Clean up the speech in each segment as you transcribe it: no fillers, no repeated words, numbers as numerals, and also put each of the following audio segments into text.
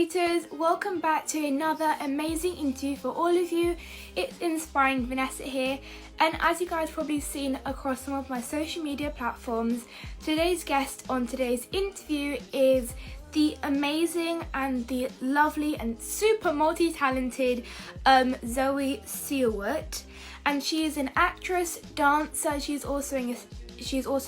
Inspirators, welcome back to another amazing interview for all of you. It's Inspiring Vanessa here, and as you guys probably seen across some of my social media platforms, today's guest on today's interview is the amazing and the lovely and super multi-talented Zoe Siewert, and she is an actress, dancer. She's also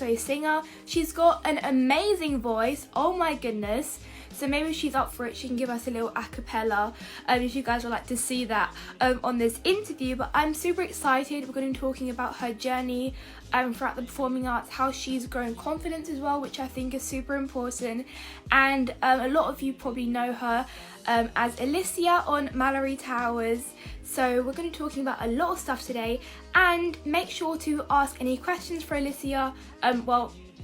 a singer. She's got an amazing voice. Oh my goodness. So maybe she's up for it. She can give us a little a cappella if you guys would like to see that on this interview. But I'm super excited. We're going to be talking about her journey throughout the performing arts, how she's grown confidence as well, which I think is super important. And a lot of you probably know her as Alicia on Mallory Towers. So we're going to be talking about a lot of stuff today, and make sure to ask any questions for Alicia,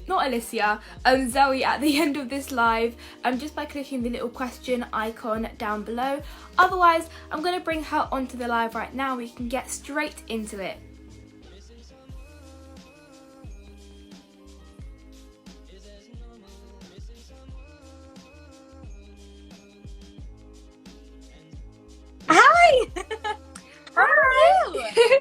not Alicia, Zoe at the end of this live, just by clicking the little question icon down below. Otherwise, I'm going to bring her onto the live right now. We can get straight into it. Hi! How are you?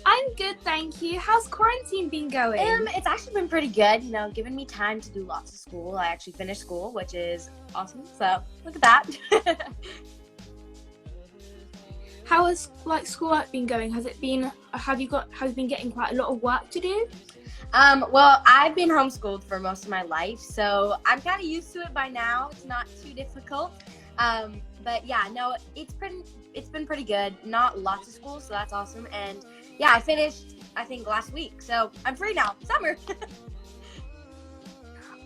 I'm good, thank you. How's quarantine been going? It's actually been pretty good, giving me time to do lots of school. I actually finished school, which is awesome, so look at that. How has schoolwork been going? Have you been getting quite a lot of work to do? Well, I've been homeschooled for most of my life, so I'm kind of used to it by now. It's not too difficult. But yeah, no, it's been pretty good. Not lots of school, so that's awesome. And yeah, I finished, I think, last week, so I'm free now. Summer.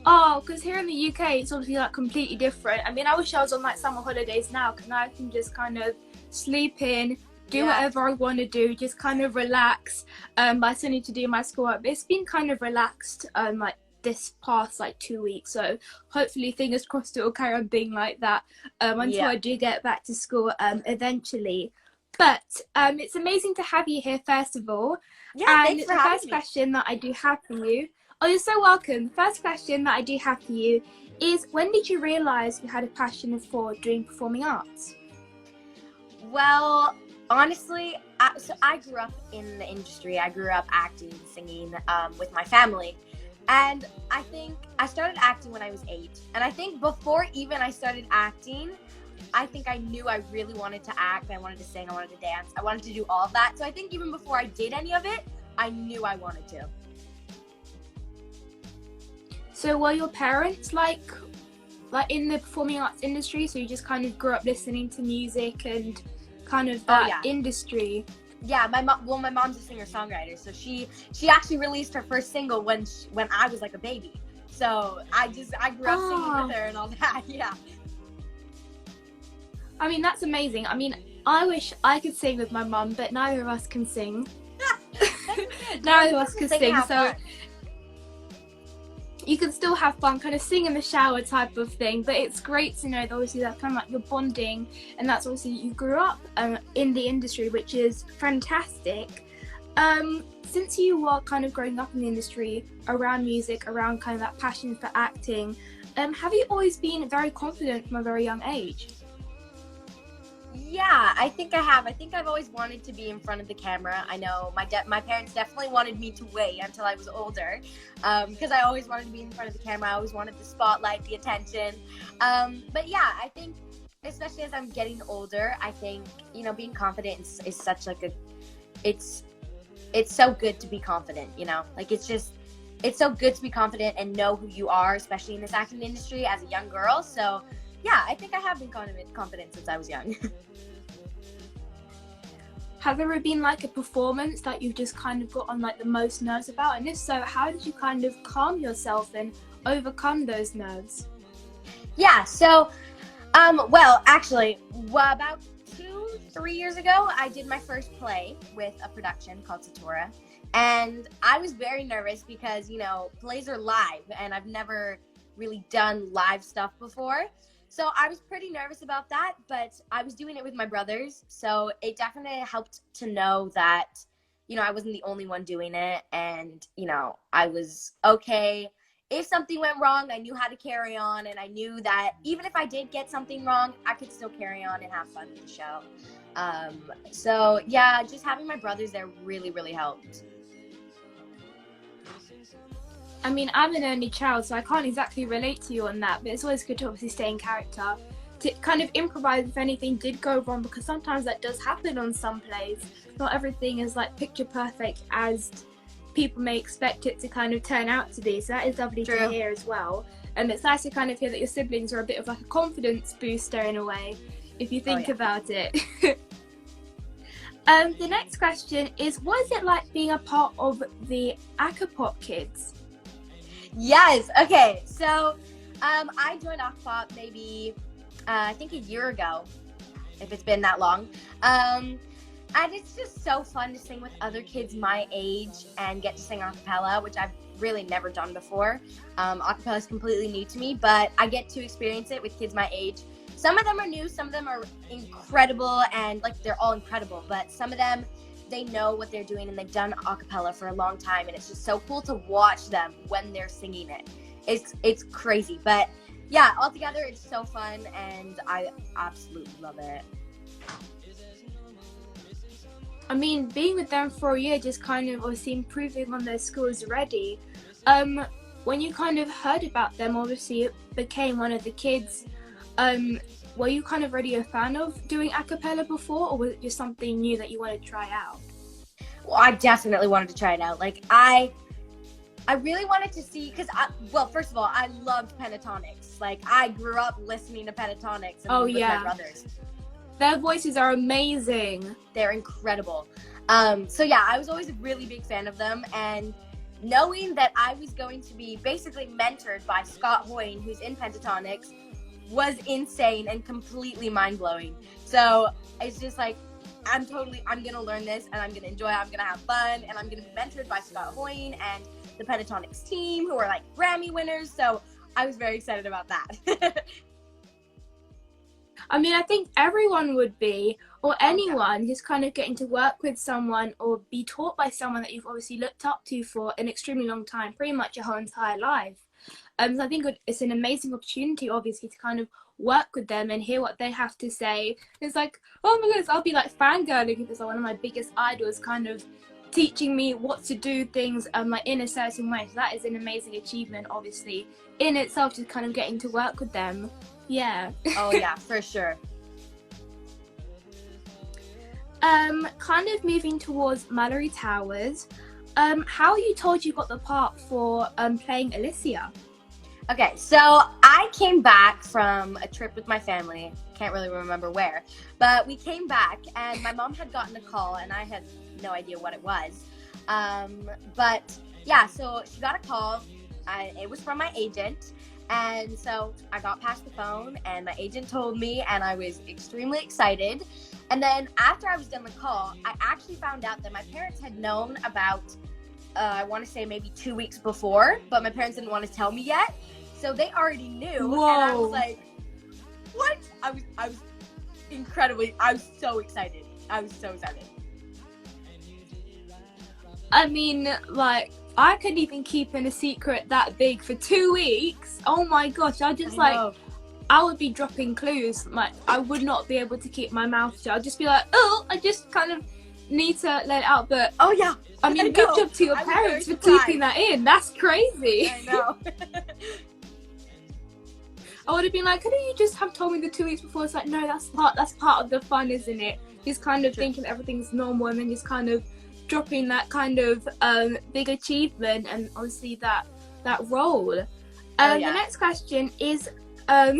Oh, because here in the UK, it's obviously completely different. I mean, I wish I was on summer holidays now, because now I can just kind of sleep in, do whatever I want to do, just kind of relax. But I still need to do my schoolwork. But it's been kind of relaxed, this past 2 weeks. So hopefully, fingers crossed, it will carry on being like that until I do get back to school eventually. But it's amazing to have you here, first of all. Yeah, and thanks for the having first me. question that I do have for you, oh, you're so welcome. The first question that I do have for you is, when did you realise you had a passion for doing performing arts? Well, honestly, so I grew up in the industry. I grew up acting, singing with my family. And I think I started acting when I was 8. And I think before even I started acting, I think I knew I really wanted to act. I wanted to sing, I wanted to dance, I wanted to do all of that. So I think even before I did any of it, I knew I wanted to. So were your parents in the performing arts industry? So you just kind of grew up listening to music and kind of that industry? Yeah, my mom's a singer-songwriter, so she actually released her first single when I was like a baby. So I grew up singing with her and all that. Yeah. I mean, that's amazing. I mean, I wish I could sing with my mum, but neither of us can sing. Neither of us can sing, so fun. You can still have fun, kind of sing in the shower type of thing. But it's great to know that obviously that's kind of your bonding, and that's obviously you grew up in the industry, which is fantastic. Since you were kind of growing up in the industry around music, around kind of that passion for acting, have you always been very confident from a very young age? Yeah, I think I have. I think I've always wanted to be in front of the camera. I know my parents definitely wanted me to wait until I was older, because I always wanted to be in front of the camera. I always wanted the spotlight, the attention. But yeah, I think, especially as I'm getting older, I think, being confident is such it's so good to be confident, it's so good to be confident and know who you are, especially in this acting industry as a young girl. So yeah, I think I have been confident since I was young. Have there ever been a performance that you've just kind of got on the most nerves about? And if so, how did you kind of calm yourself and overcome those nerves? Yeah, so, well, actually, about 2-3 years ago, I did my first play with a production called Satora. And I was very nervous because, plays are live and I've never really done live stuff before. So I was pretty nervous about that, but I was doing it with my brothers. So it definitely helped to know that, I wasn't the only one doing it, and, I was okay if something went wrong, I knew how to carry on, and I knew that even if I did get something wrong, I could still carry on and have fun with the show. So yeah, just having my brothers there really, really helped. I mean, I'm an only child, so I can't exactly relate to you on that, but it's always good to obviously stay in character, to kind of improvise if anything did go wrong, because sometimes that does happen on some plays. Not everything is like picture perfect as people may expect it to kind of turn out to be, so that is lovely to hear as well. And it's nice to kind of hear that your siblings are a bit of like a confidence booster in a way, if you think about it. The next question is, what is it like being a part of the Acapop Kids? Yes. Okay. So, I joined Acapop maybe, I think a year ago, if it's been that long. And it's just so fun to sing with other kids my age and get to sing a cappella, which I've really never done before. A cappella is completely new to me, but I get to experience it with kids my age. Some of them are new, some of them are incredible, and like they're all incredible, but some of them, they know what they're doing and they've done a cappella for a long time, and it's just so cool to watch them when they're singing it. It's crazy, but yeah, altogether it's so fun and I absolutely love it. I mean, being with them for a year, just kind of obviously improving on their skills already. When you kind of heard about them, obviously it became one of the kids. Were you kind of already a fan of doing a cappella before, or was it just something new that you wanted to try out? Well, I definitely wanted to try it out. Like I really wanted to see, because well, first of all, I loved Pentatonix. Like I grew up listening to Pentatonix and with my brothers. Their voices are amazing. They're incredible. So yeah, I was always a really big fan of them, and knowing that I was going to be basically mentored by Scott Hoyne, who's in Pentatonix, was insane and completely mind-blowing. So it's just like, I'm gonna learn this and I'm gonna enjoy it, I'm gonna have fun, and I'm gonna be mentored by Scott Hoyne and the Pentatonix team, who are like Grammy winners. So I was very excited about that. I mean, I think everyone would be, or anyone who's kind of getting to work with someone or be taught by someone that you've obviously looked up to for an extremely long time, pretty much your whole entire life. So I think it's an amazing opportunity, obviously, to kind of work with them and hear what they have to say. It's like, oh my goodness, I'll be like fangirling if it's like one of my biggest idols kind of teaching me what to do things like in a certain way. So that is an amazing achievement, obviously, in itself, just kind of getting to work with them. Yeah. Oh yeah, for sure. Kind of moving towards Mallory Towers. How are you told you got the part for playing Alicia? Okay, so I came back from a trip with my family. Can't really remember where, but we came back and my mom had gotten a call and I had no idea what it was. But yeah, so she got a call. It was from my agent. And so I got past the phone and my agent told me, and I was extremely excited. And then after I was done the call, I actually found out that my parents had known about, I want to say maybe 2 weeks before, but my parents didn't want to tell me yet. So they already knew. Whoa. And I was like, what? I was so excited. I was so excited. I mean, like, I couldn't even keep in a secret that big for 2 weeks. Oh my gosh, I would be dropping clues. Like, I would not be able to keep my mouth shut. I'd just be like, oh, I just kind of need to let it out. But oh yeah, I mean, good job to your parents for keeping that in. That's crazy. I know. I would have been like, couldn't you just have told me the 2 weeks before? It's like, no, that's part of the fun, isn't it? Just kind of thinking everything's normal and then just kind of dropping that kind of big achievement and obviously that role. The next question is who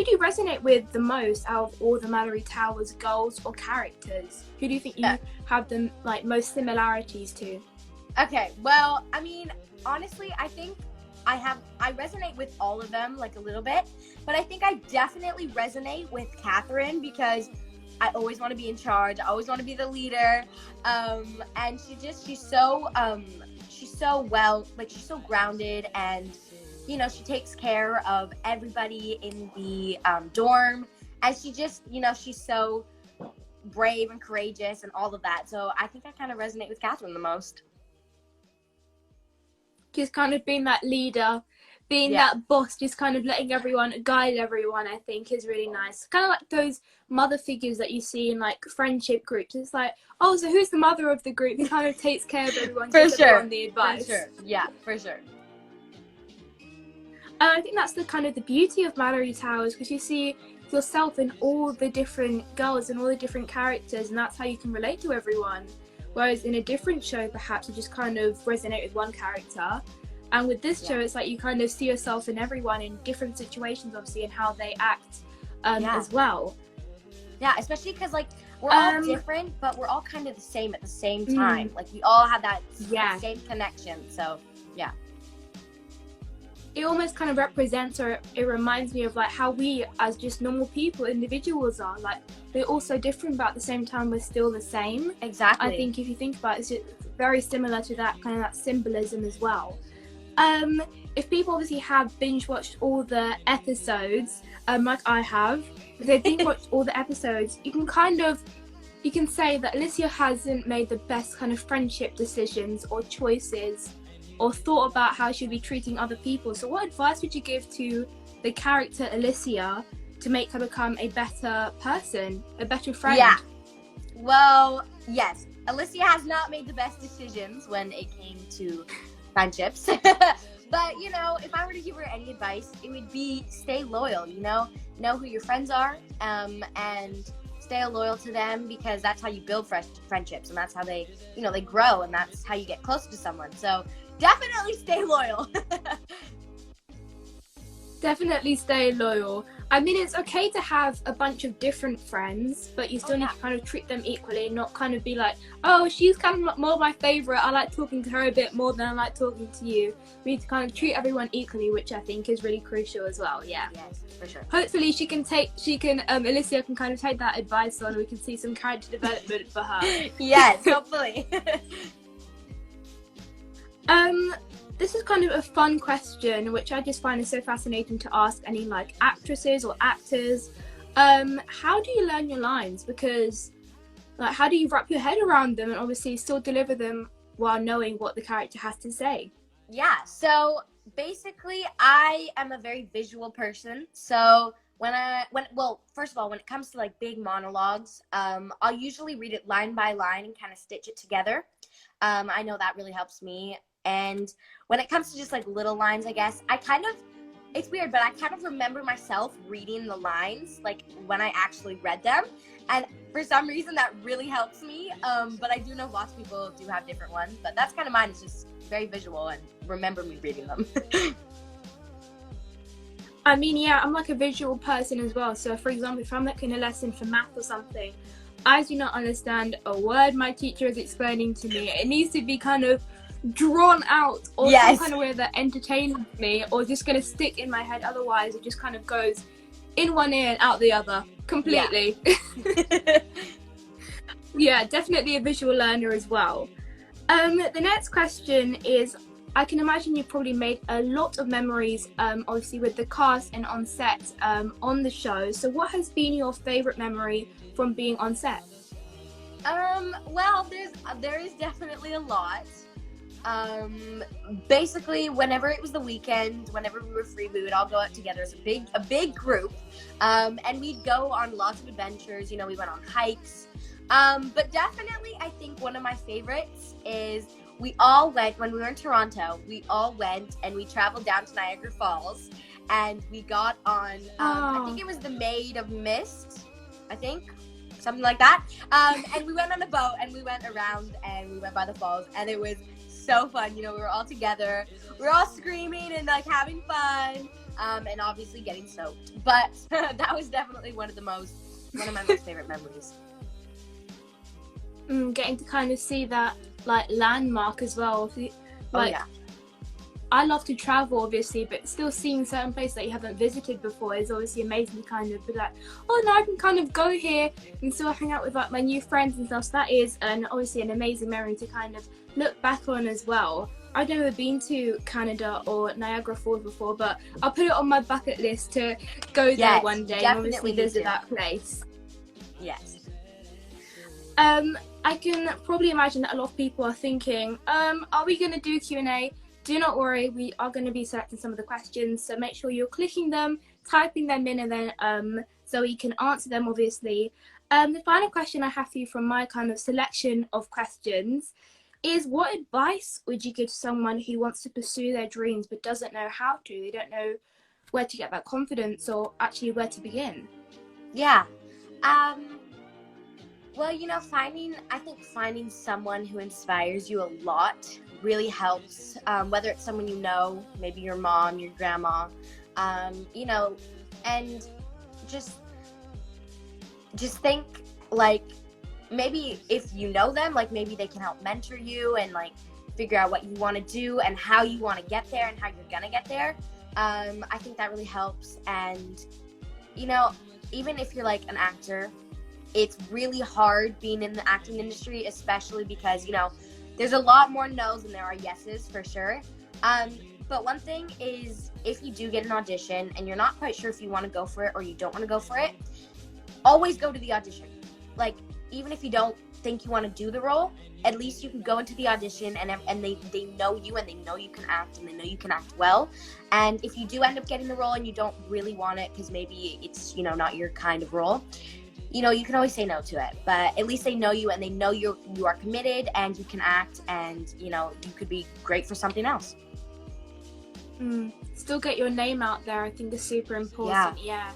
do you resonate with the most out of all the Mallory Towers girls or characters? Who do you think you have the like most similarities to? Okay, well, I mean, honestly, I think I resonate with all of them like a little bit, but I think I definitely resonate with Catherine because I always want to be in charge. I always want to be the leader. And she's so grounded, and you know, she takes care of everybody in the dorm, and she just, you know, she's so brave and courageous and all of that. So I think I kind of resonate with Catherine the most. just kind of being that leader, being that boss, just kind of letting everyone, guide everyone, I think is really nice. Kind of like those mother figures that you see in like friendship groups. It's like, oh, so who's the mother of the group? Who kind of takes care of everyone, gives everyone the advice. For sure. Yeah, for sure. And I think that's the kind of the beauty of Mallory Towers, because you see yourself in all the different girls and all the different characters, and that's how you can relate to everyone. Whereas in a different show, perhaps you just kind of resonate with one character. And with this show, it's like you kind of see yourself in everyone in different situations, obviously, and how they act as well. Yeah, especially because, like, we're all different, but we're all kind of the same at the same time. Like, we all have that same connection. So, yeah. It almost kind of represents, or it reminds me of like how we as just normal people, individuals are. Like, they're all so different, but at the same time we're still the same. Exactly. I think if you think about it, it's very similar to that kind of that symbolism as well. If people obviously have binge watched all the episodes, like I have, if they've binge watched all the episodes, you can say that Alicia hasn't made the best kind of friendship decisions or choices, or thought about how she'd be treating other people. So what advice would you give to the character Alicia to make her become a better person, a better friend? Yeah. Well, yes. Alicia has not made the best decisions when it came to friendships. But, you know, if I were to give her any advice, it would be stay loyal, you know who your friends are, and stay loyal to them, because that's how you build friendships, and that's how they grow, and that's how you get closer to someone. So definitely stay loyal. Definitely stay loyal. I mean, it's okay to have a bunch of different friends, but you still need to kind of treat them equally, and not kind of be like, oh, she's kind of more my favorite, I like talking to her a bit more than I like talking to you. We need to kind of treat everyone equally, which I think is really crucial as well. Yeah. Yes, for sure. Hopefully Alicia can kind of take that advice on, and we can see some character development for her. Yes, hopefully. This is kind of a fun question, which I just find is so fascinating to ask any like actresses or actors. How do you learn your lines? Because like, how do you wrap your head around them and obviously still deliver them while knowing what the character has to say? Yeah, so basically I am a very visual person. So first of all, when it comes to like big monologues, I'll usually read it line by line and kind of stitch it together. I know that really helps me. And when it comes to just like little lines, I guess, it's weird, but I kind of remember myself reading the lines like when I actually read them. And for some reason that really helps me. But I do know lots of people do have different ones, but that's kind of mine. It's just very visual and remember me reading them. I mean, yeah, I'm like a visual person as well. So for example, if I'm like in a lesson for math or something, I do not understand a word my teacher is explaining to me. It needs to be kind of drawn out, or some kind of way that entertains me, or just going to stick in my head. Otherwise it just kind of goes in one ear and out the other completely. Yeah, definitely a visual learner as well. The next question is, I can imagine you've probably made a lot of memories, obviously with the cast and on set on the show. So what has been your favorite memory from being on set? Well, there is definitely a lot. Basically, whenever it was the weekend, whenever we were free, we would all go out together as a big group, and we'd go on lots of adventures. You know, we went on hikes, but definitely I think one of my favorites is we all went, when we were in Toronto, we all went and we traveled down to Niagara Falls, and we got on, I think it was the Maid of Mist, I think, something like that, and we went on a boat and we went around and we went by the falls, and it was so fun. You know, we were all together, we were all screaming and like having fun, and obviously getting soaked, but that was definitely one of my most favorite memories. Getting to kind of see that like landmark as well. Like, I love to travel obviously, but still seeing certain places that you haven't visited before is obviously amazing to kind of be like, oh no, I can kind of go here and still hang out with like my new friends and stuff. So that is obviously an amazing memory to kind of look back on as well. I've never been to Canada or Niagara Falls before, but I'll put it on my bucket list to go there one day and obviously visit that place. Yes. I can probably imagine that a lot of people are thinking, are we going to do Q&A? do not worry, we are going to be selecting some of the questions, so make sure you're clicking them, typing them in, and then Zoe can answer them, obviously. The final question I have for you from my kind of selection of questions is, what advice would you give to someone who wants to pursue their dreams but doesn't know how to? They don't know where to get that confidence or actually where to begin. Yeah. Well, you know, finding someone who inspires you a lot really helps, whether it's someone you know, maybe your mom, your grandma, you know, and just think, like, maybe if you know them, like, maybe they can help mentor you and, like, figure out what you want to do and how you want to get there and how you're going to get there. I think that really helps. And, you know, even if you're, like, an actor, it's really hard being in the acting industry, especially because, you know, there's a lot more no's than there are yeses, for sure. But one thing is, if you do get an audition and you're not quite sure if you want to go for it or you don't want to go for it, always go to the audition. Like, even if you don't think you want to do the role, at least you can go into the audition and they know you, and they know you can act, and they know you can act well. And if you do end up getting the role and you don't really want it because maybe it's, you know, not your kind of role, you know, you can always say no to it. But at least they know you, and they know you are committed and you can act, and, you know, you could be great for something else. Still get your name out there, I think, is super important. Yeah.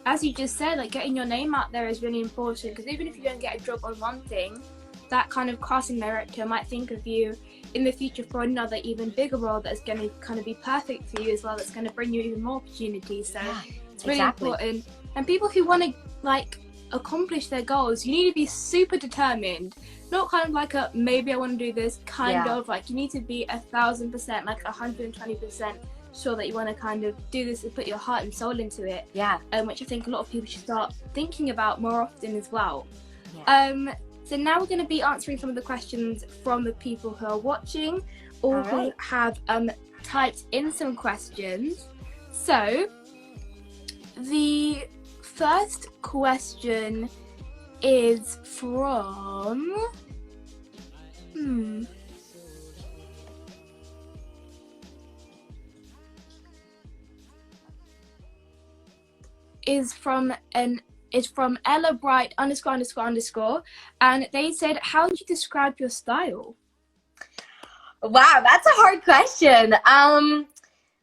As you just said, like, getting your name out there is really important, because even if you don't get a job on one thing, that kind of casting director might think of you in the future for another even bigger role that's going to kind of be perfect for you as well, that's going to bring you even more opportunities. So it's really important. And people who want to, like, accomplish their goals, you need to be super determined, not kind of like a maybe I want to do this kind of, like, you need to be 1,000%, like 120% sure that you want to kind of do this and put your heart and soul into it. Which I think a lot of people should start thinking about more often as well. So now we're going to be answering some of the questions from the people who are watching or who have typed in some questions. So the first question is from is from Ella Bright ____, and they said, how would you describe your style? Wow, that's a hard question.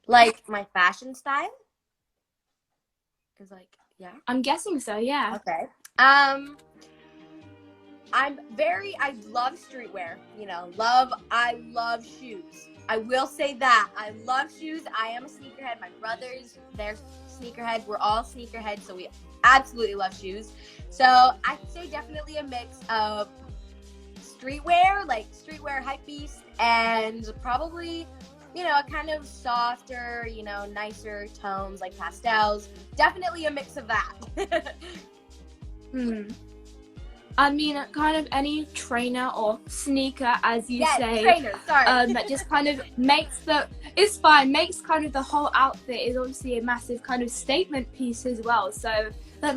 Like, my fashion style? Is, like, yeah? I'm guessing so, yeah. Okay. I love streetwear, you know, I love shoes. I will say that. I love shoes. I am a sneakerhead. My brothers, they're sneakerhead. We're all sneakerheads, so we absolutely love shoes. So I'd say definitely a mix of streetwear, like streetwear hypebeast, and probably, you know, a kind of softer, you know, nicer tones like pastels. Definitely a mix of that. I mean, kind of any trainer or sneaker, as you say. Trainer, sorry. That just kind of makes kind of the whole outfit is obviously a massive kind of statement piece as well. So that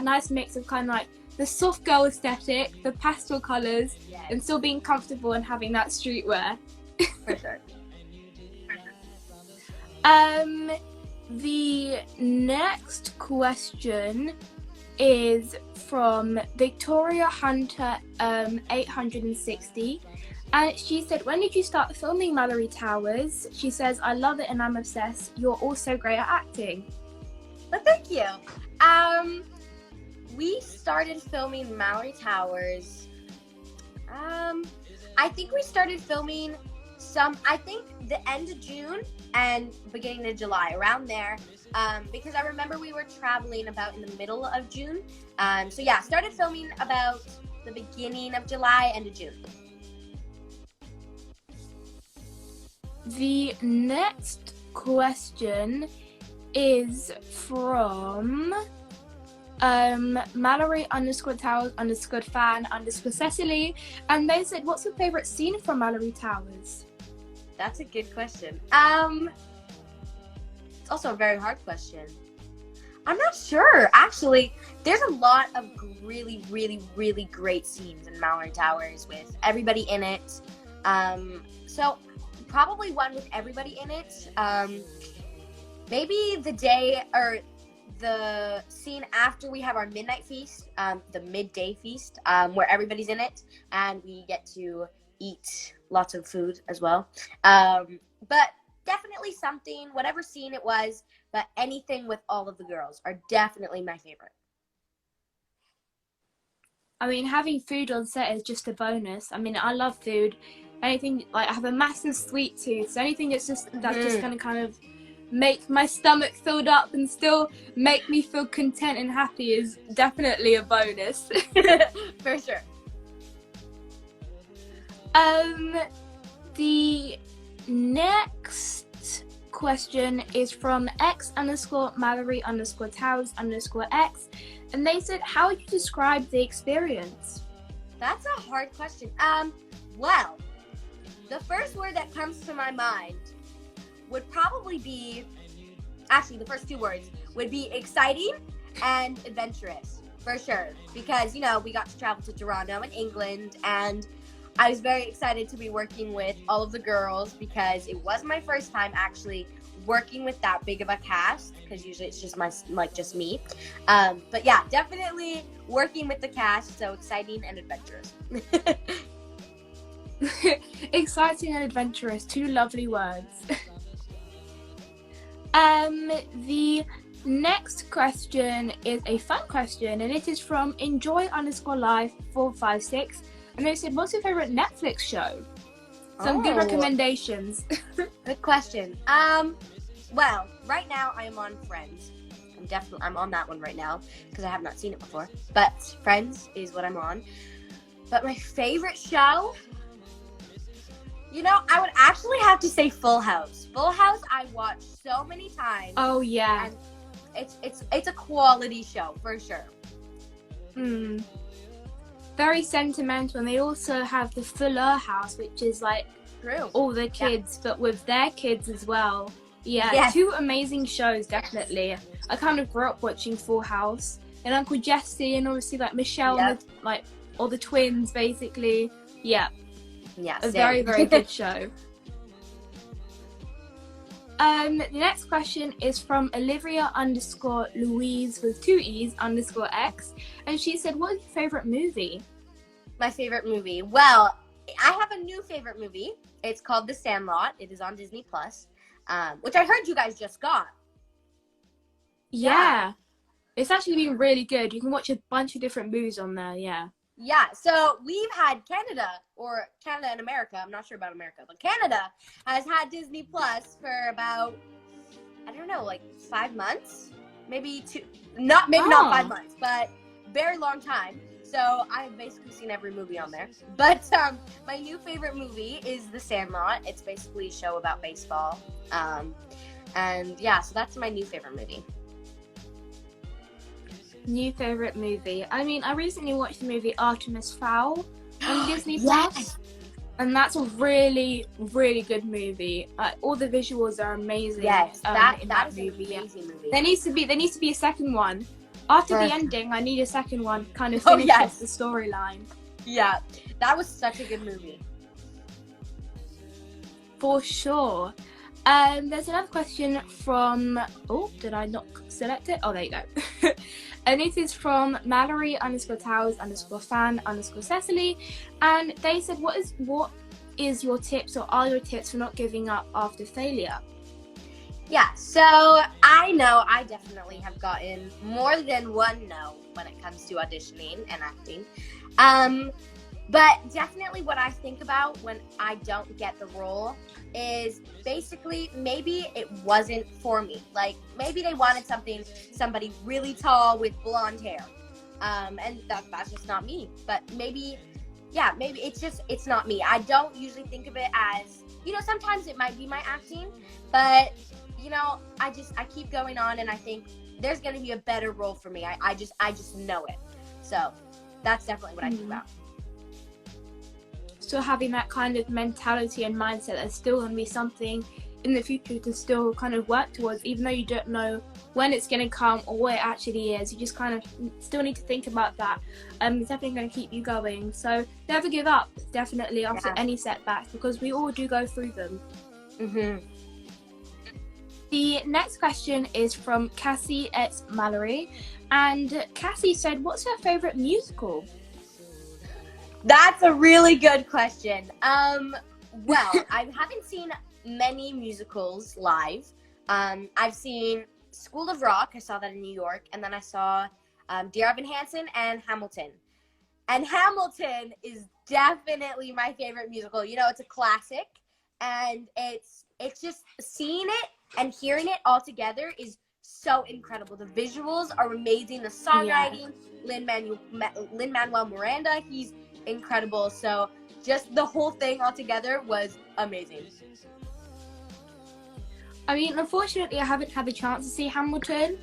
nice mix of kind of like the soft girl aesthetic, the pastel colours, and still being comfortable and having that streetwear. For sure. The next question is from Victoria Hunter 860, and she said, when did you start filming Mallory Towers? She says, I love it and I'm obsessed. You're also great at acting. Well, thank you. We started filming Mallory Towers. I think we started filming the end of June and beginning of July, around there. Because I remember we were traveling about in the middle of June. So yeah, started filming about the beginning of July, end of June. The next question is from Mallory _Towers _fan _Cecily, and they said, what's your favourite scene from Mallory Towers? That's a good question. It's also a very hard question. I'm not sure, actually. There's a lot of really, really, really great scenes in Mallory Towers with everybody in it. So probably one with everybody in it. Maybe the day or the scene after we have our midnight feast, the midday feast, where everybody's in it and we get to eat lots of food as well. But definitely something, whatever scene it was, but anything with all of the girls are definitely my favorite. I mean, having food on set is just a bonus. I mean, I love food. Anything, like, I have a massive sweet tooth, so anything that's just going to kind of make my stomach filled up and still make me feel content and happy is definitely a bonus. For sure. The next question is from x_Mallory_Towers_X, and they said, how would you describe the experience? That's a hard question. Well, the first word that comes to my mind would probably be, actually the first two words would be exciting and adventurous, for sure. Because, you know, we got to travel to Toronto in England, and I was very excited to be working with all of the girls because it was my first time actually working with that big of a cast, because usually it's just just me. But yeah, definitely working with the cast, so exciting and adventurous. Exciting and adventurous, two lovely words. The next question is a fun question, and it is from enjoy_life456, and they said, what's your favorite Netflix show? Some good recommendations. Good question. Well, right now I am on Friends. I'm on that one right now because I have not seen it before, but Friends is what I'm on. But my favorite show, you know, I would actually have to say Full House. Full House I watched so many times. Oh yeah. And it's a quality show for sure. Very sentimental, and they also have the Fuller House, which is like all the kids, but with their kids as well. Yeah, yes. Two amazing shows, definitely. I kind of grew up watching Full House, and Uncle Jesse, and obviously like Michelle, and all the twins, basically. Yeah. Yeah, a very, very good show. The next question is from Olivia_Louise with 2 E's _X, and she said, what is your favorite movie? My favorite movie? Well, I have a new favorite movie. It's called The Sandlot. It is on Disney Plus, which I heard you guys just got. Yeah. It's actually been really good. You can watch a bunch of different movies on there, yeah. Yeah, so we've had Canada and America, I'm not sure about America, but Canada has had Disney Plus for about, I don't know, like 5 months? Maybe two, not 5 months, but very long time. So I've basically seen every movie on there. But my new favorite movie is The Sandlot. It's basically a show about baseball. And yeah, so that's my new favorite movie. New favorite movie. I mean, I recently watched the movie Artemis Fowl on Disney Plus, and that's a really, really good movie. All the visuals are amazing. Yes, that is movie. An amazing movie. There needs to be a second one. After the ending, I need a second one. Kind of finish off the storyline. Yeah, that was such a good movie. For sure. There's another question from. Oh, did I not select it? Oh, there you go. And it is from Mallory_Towers_fan_Cecily, and they said, what is your tips, or are your tips for not giving up after failure? Yeah, so I know I definitely have gotten more than one no when it comes to auditioning and acting. But definitely what I think about when I don't get the role is basically maybe it wasn't for me. Like maybe they wanted somebody really tall with blonde hair. And that's just not me. But maybe it's not me. I don't usually think of it as, you know, sometimes it might be my acting, but you know, I keep going on and I think there's going to be a better role for me. I just know it. So that's definitely what I think about. Still having that kind of mentality and mindset, there's still going to be something in the future to still kind of work towards, even though you don't know when it's going to come or what it actually is. You just kind of still need to think about that. It's definitely going to keep you going. So never give up, definitely, after any setbacks, because we all do go through them. The next question is from Cassie at Mallory, and Cassie said, what's her favourite musical? That's a really good question. Well, I haven't seen many musicals live. I've seen School of Rock, I saw that in New York, and then I saw Dear Evan Hansen and Hamilton. And Hamilton is definitely my favorite musical. You know, it's a classic, and it's just seeing it and hearing it all together is so incredible. The visuals are amazing. The songwriting, Lin-Manuel Miranda, he's incredible. So just the whole thing all together was amazing. I mean, unfortunately, I haven't had the chance to see Hamilton,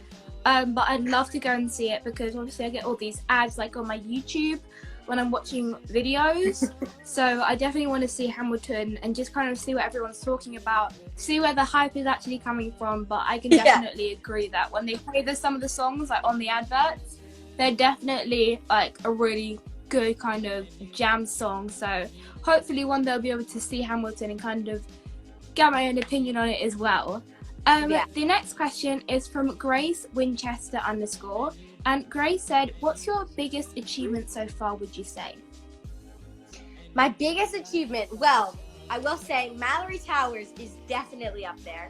but I'd love to go and see it, because obviously I get all these ads like on my YouTube when I'm watching videos. So I definitely want to see Hamilton and just kind of see what everyone's talking about, see where the hype is actually coming from. But I can definitely agree that when they play some of the songs like on the adverts, they're definitely like a really good kind of jam song. So hopefully one day I'll be able to see Hamilton and kind of get my own opinion on it as well. The next question is from Grace Winchester _, and Grace said, what's your biggest achievement so far, would you say? My biggest achievement, well, I will say Mallory Towers is definitely up there.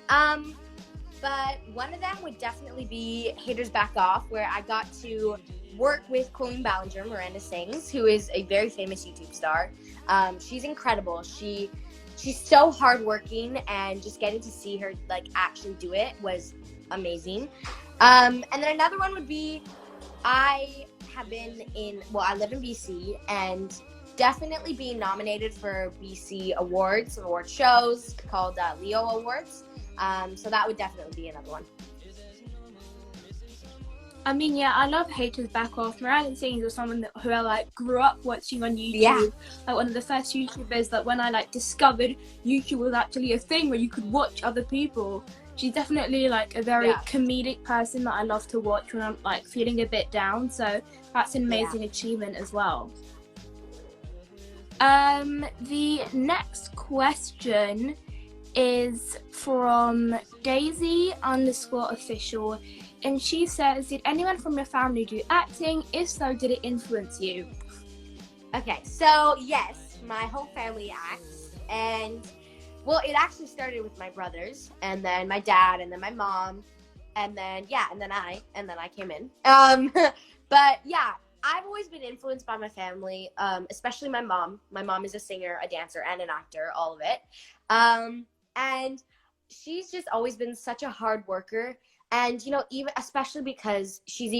But one of them would definitely be Haters Back Off, where I got to work with Colleen Ballinger, Miranda Sings, who is a very famous YouTube star. She's incredible. She's so hardworking, and just getting to see her like actually do it was amazing. And then another one would be, I live in BC, and definitely being nominated for BC awards, some award shows called Leo Awards. So that would definitely be another one. I mean, yeah, I love Haters Back Off. Miranda Sings was someone who I like grew up watching on YouTube. Like one of the first YouTubers that when I like discovered YouTube was actually a thing where you could watch other people. She's definitely like a very comedic person that I love to watch when I'm like feeling a bit down. So that's an amazing achievement as well. The next question is from Daisy _official, and she says, did anyone from your family do acting? If so, did it influence you? Okay, so yes, my whole family acts, and well, it actually started with my brothers, and then my dad, and then my mom, and then I came in. But yeah, I've always been influenced by my family, especially my mom. My mom is a singer, a dancer, and an actor, all of it. And she's just always been such a hard worker. And, you know, even especially because she's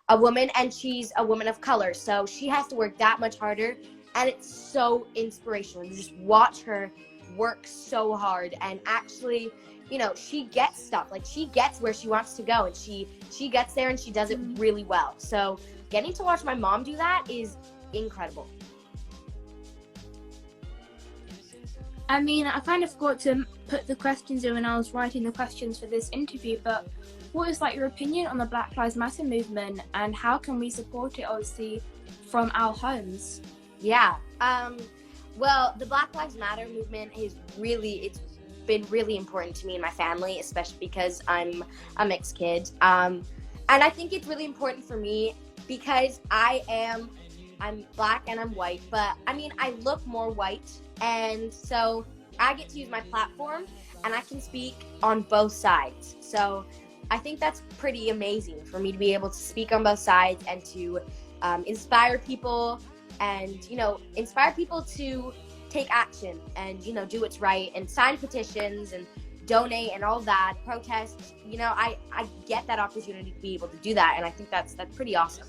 a woman, and she's a woman of color. So she has to work that much harder. And it's so inspirational. You just watch her work so hard, and actually, you know, she gets stuff. Like, she gets where she wants to go, and she gets there, and she does it really well. So getting to watch my mom do that is incredible. I mean, I kind of forgot to put the questions in when I was writing the questions for this interview, but what is like your opinion on the Black Lives Matter movement, and how can we support it, obviously, from our homes? Yeah. Well, the Black Lives Matter movement it's been really important to me and my family, especially because I'm a mixed kid. And I think it's really important for me because I'm black and I'm white, but I mean, I look more white, and so I get to use my platform and I can speak on both sides. So I think that's pretty amazing for me to be able to speak on both sides and to inspire people, and, you know, inspire people to take action and, you know, do what's right and sign petitions and donate and all that, protest. You know, I get that opportunity to be able to do that, and I think that's pretty awesome.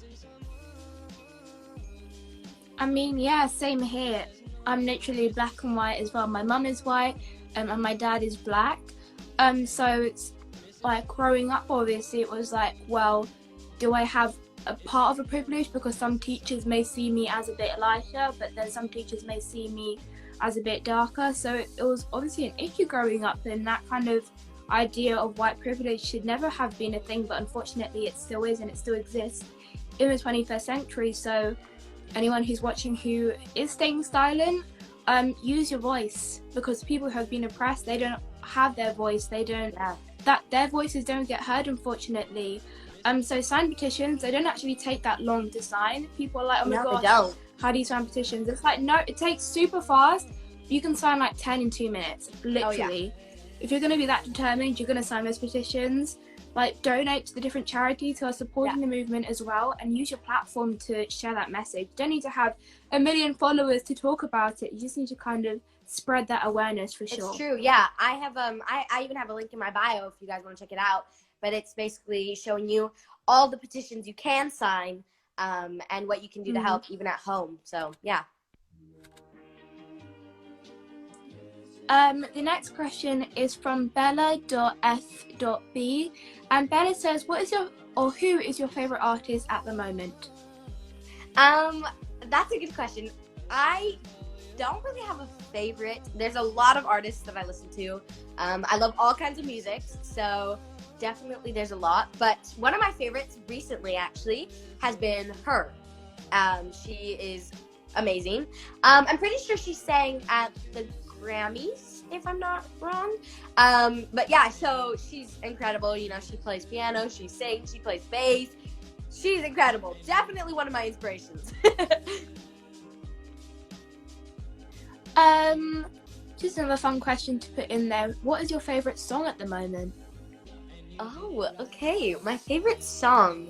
I mean, yeah, same here. I'm literally black and white as well. My mum is white, and my dad is black. So it's like growing up, obviously, it was like, well, do I have a part of a privilege? Because some teachers may see me as a bit lighter, but then some teachers may see me as a bit darker. So it was obviously an issue growing up, and that kind of idea of white privilege should never have been a thing, but unfortunately it still is, and it still exists in the 21st century. So anyone who's watching who is staying silent, use your voice, because people who have been oppressed, they don't have their voice, their voices don't get heard, unfortunately. So sign petitions, they don't actually take that long to sign. People are like, oh my gosh, how do you sign petitions? It's like, no, it takes super fast. You can sign like 10 in 2 minutes, literally. If you're going to be that determined, you're going to sign those petitions. Like, donate to the different charities who are supporting the movement as well, and use your platform to share that message. You don't need to have 1 million followers to talk about it. You just need to kind of spread that awareness, for sure. It's true, yeah. I have I even have a link in my bio if you guys want to check it out. But it's basically showing you all the petitions you can sign, and what you can do to help even at home. So yeah. The next question is from Bella.f.b, and Bella says, who is your favorite artist at the moment? That's a good question. I don't really have a favorite. There's a lot of artists that I listen to. I love all kinds of music, so definitely there's a lot. But one of my favorites recently actually has been her. She is amazing. I'm pretty sure she sang at the Grammys, if I'm not wrong. But yeah, so she's incredible. You know, she plays piano, she sings, she plays bass. She's incredible. Definitely one of my inspirations. Just another fun question to put in there. What is your favorite song at the moment? Oh, okay. My favorite song.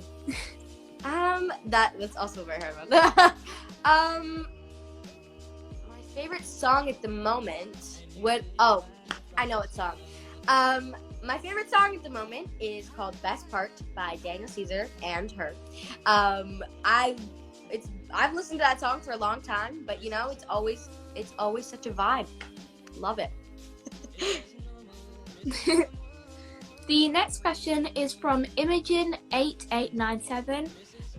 That's also very hard one. My favorite song at the moment I know what song. My favorite song at the moment is called Best Part by Daniel Caesar and her. I've listened to that song for a long time, but you know, it's always such a vibe. Love it. The next question is from Imogen8897,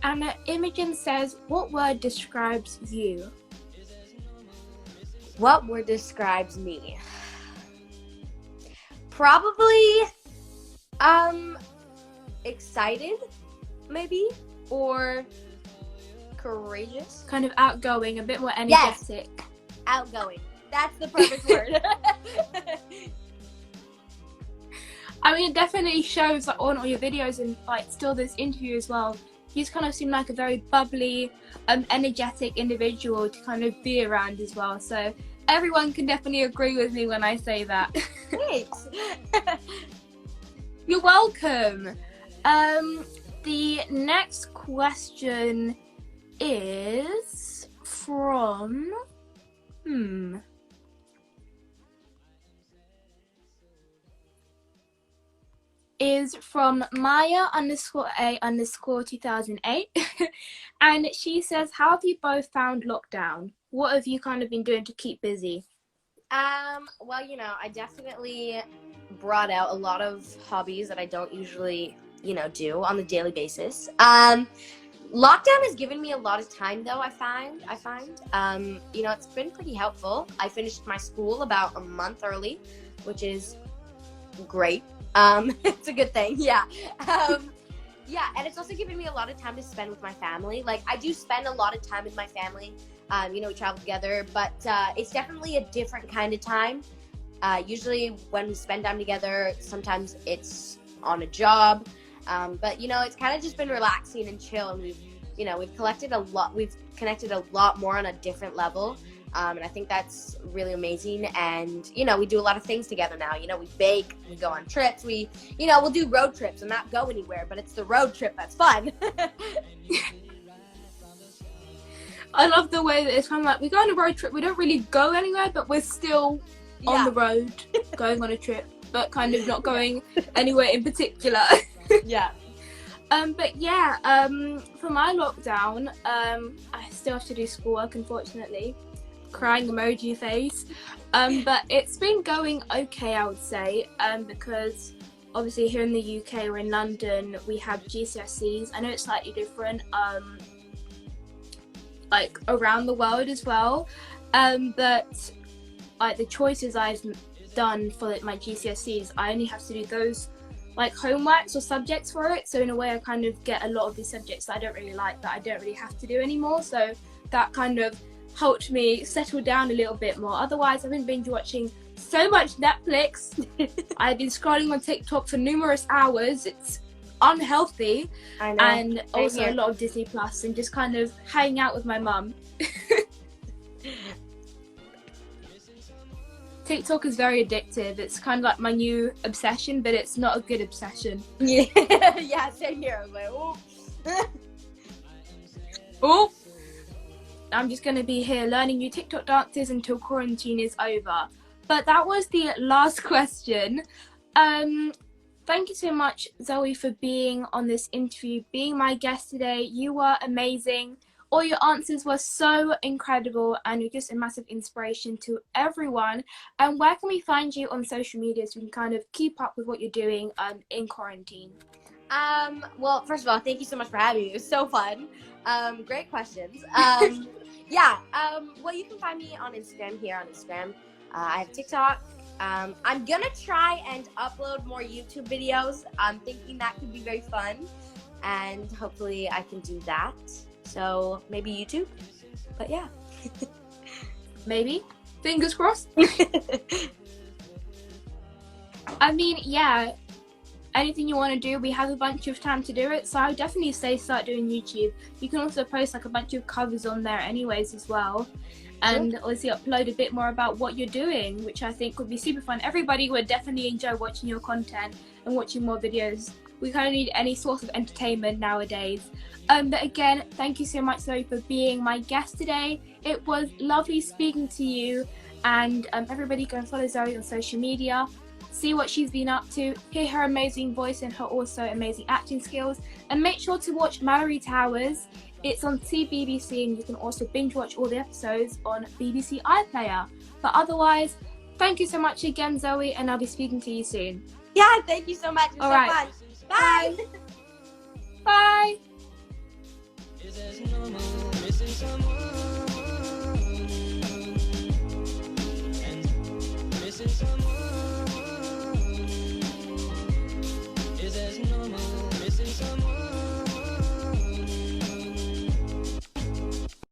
and Imogen says, what word describes you? What word describes me? Probably excited, maybe, or courageous. Kind of outgoing, a bit more energetic. Yes. Outgoing. That's the perfect word. I mean, it definitely shows like on all your videos and like still this interview as well. You just kind of seem like a very bubbly, energetic individual to kind of be around as well. So everyone can definitely agree with me when I say that. Thanks. You're welcome. The next question is from Maya_A_2008 and she says, how have you both found lockdown? What have you kind of been doing to keep busy? Well, you know, I definitely brought out a lot of hobbies that I don't usually, you know, do on the daily basis. Lockdown has given me a lot of time, though. I find, you know, it's been pretty helpful. I finished my school about a month early, which is great. It's a good thing, yeah. Yeah, and it's also given me a lot of time to spend with my family. Like, I do spend a lot of time with my family. You know, we travel together, but it's definitely a different kind of time. Usually when we spend time together, sometimes it's on a job. But you know, it's kind of just been relaxing and chill, and we've connected a lot more on a different level. And I think that's really amazing. And, you know, we do a lot of things together now. You know, we bake, we go on trips, we'll do road trips and not go anywhere, but it's the road trip that's fun. I love the way that it's kind of like, we go on a road trip, we don't really go anywhere, but we're still on the road, going on a trip, but kind of not going anywhere in particular. Yeah. But yeah, for my lockdown, I still have to do schoolwork, unfortunately. Crying emoji face. But it's been going okay, I would say, because obviously here in the UK or in London, we have GCSEs. I know it's slightly different, like around the world as well. But like the choices I've done for like my GCSEs, I only have to do those like homeworks or subjects for it. So in a way, I kind of get a lot of these subjects that I don't really like, that I don't really have to do anymore. So that kind of helped me settle down a little bit more. Otherwise, I've been binge watching so much Netflix. I've been scrolling on TikTok for numerous hours. It's unhealthy. I know. And also a lot of Disney Plus, and just kind of hanging out with my mum. TikTok is very addictive. It's kind of like my new obsession, but it's not a good obsession. Yeah, yeah, same here. I was like, oh. Oh, I'm just going to be here learning new TikTok dances until quarantine is over. But that was the last question. Thank you so much, Zoe, for being on this interview, being my guest today. You were amazing. All your answers were so incredible, and you're just a massive inspiration to everyone. And where can we find you on social media so we can kind of keep up with what you're doing in quarantine? Well, first of all, thank you so much for having me. It was so fun. Great questions. Yeah. Well, you can find me on Instagram, here on Instagram. I have TikTok. I'm gonna try and upload more YouTube videos. I'm thinking that could be very fun, and hopefully I can do that. So maybe YouTube, but yeah. Maybe. Fingers crossed. I mean, yeah, anything you want to do, we have a bunch of time to do it, so I would definitely say start doing YouTube. You can also post like a bunch of covers on there anyways as well, and obviously upload a bit more about what you're doing, which I think would be super fun. Everybody would definitely enjoy watching your content and watching more videos. We kind of need any source of entertainment nowadays. But again, thank you so much, Zoe, for being my guest today. It was lovely speaking to you, and everybody go and follow Zoe on social media, see what she's been up to, hear her amazing voice and her also amazing acting skills, and make sure to watch Mallory Towers. It's on CBBC, and you can also binge watch all the episodes on BBC iPlayer. But otherwise, thank you so much again, Zoe, and I'll be speaking to you soon. Yeah, thank you so much. It was so fun. Bye. Bye. Is there no more missing someone?